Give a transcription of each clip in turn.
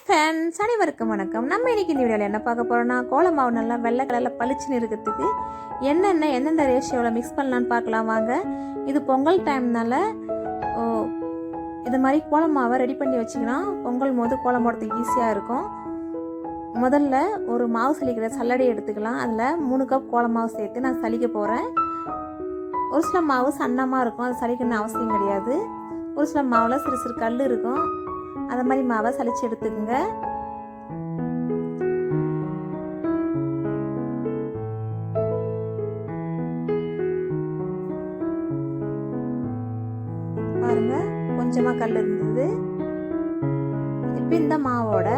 Friends, அனைவருக்கும் வணக்கம். நம்ம இன்னைக்கு இந்த வீடியோவில் என்ன பார்க்க போகிறோம்னா, கோலம் மாவு நல்லா வெள்ளை கலரில் பளிச்சுன்னு இருக்கிறதுக்கு எந்தெந்த ரேஷியோவில் மிக்ஸ் பண்ணலான்னு பார்க்கலாம் வாங்க. இது பொங்கல் டைம்னால இது மாதிரி கோலம் மாவை ரெடி பண்ணி வச்சிங்கன்னா பொங்கல் போது கோலம் போடுறதுக்கு ஈஸியாக இருக்கும். முதல்ல ஒரு மாவு சலிக்கிற சல்லடை எடுத்துக்கலாம். அதில் 3 கப் கோலம் மாவு சேர்த்து நான் சலிக்க போகிறேன். ஒரு சில மாவு சன்னமாக இருக்கும், அது சலிக்கணும்னு அவசியம் கிடையாது. ஒரு சில மாவில் சிறு சிறு கல் இருக்கும், அந்த மாதிரி மாவை சலிச்சு எடுத்துக்கோங்க. பாருங்க, கொஞ்சமா கல் இருந்தது. இப்போ இந்த மாவோட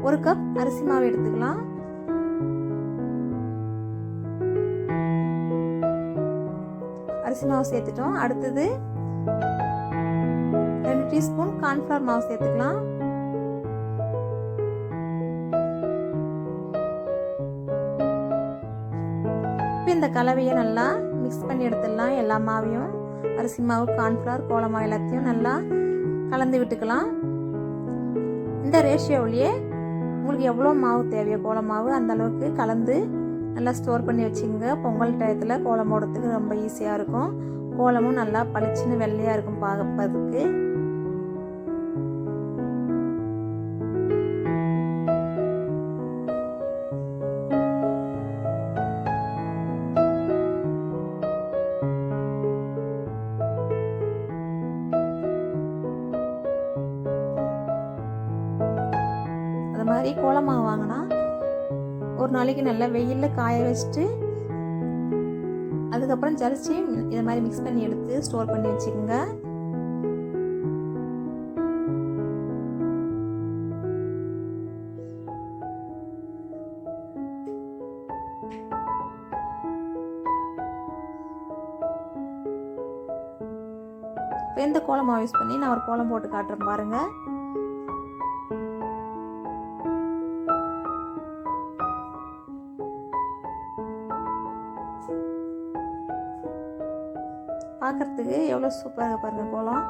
1 கப் அரிசி மாவு எடுத்துக்கலாம். அரிசி மாவு சேர்த்துட்டோம். அடுத்தது 2 டீஸ்பூன் கார்ன்ஃப்ளவர் மாவு சேர்த்துக்கலாம். இப்போ இந்த கலவையை நல்லா மிக்ஸ் பண்ணி எடுத்துடலாம். எல்லா மாவையும், அரிசி மாவு, கார்ன்ஃப்ளவர், கோலம் மாவு எல்லாத்தையும் நல்லா கலந்து விட்டுக்கலாம். இந்த ரேஷியோவிலேயே உங்களுக்கு எவ்வளோ மாவு தேவையோ கோலம் மாவு அந்த அளவுக்கு கலந்து நல்லா ஸ்டோர் பண்ணி வச்சுங்க. பொங்கல் டயத்தில் கோலம் போடுறதுக்கு ரொம்ப ஈஸியாக இருக்கும். கோலமும் நல்லா பளிச்சுன்னு வெள்ளையாக இருக்கும் பார்ப்பதுக்கு. அது மாதிரி கோலம் மாவு வாங்கினா ஒரு நாளைக்கு நல்லா வெயிலில் காய வச்சுட்டு அதுக்கப்புறம் ஜலிச்சு இதை மாதிரி மிக்ஸ் பண்ணி எடுத்து ஸ்டோர் பண்ணி வச்சுக்கோங்க. இப்போ இந்த கோலம் மாவு யூஸ் பண்ணி நான் ஒரு கோலம் போட்டு காட்டுறேன் பாருங்க. பார்க்கறதுக்கு எவ்வளோ சூப்பராக பாருங்க கோலம்.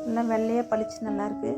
நல்லா வெள்ளையாக பளிச்சு நல்லா இருக்கு.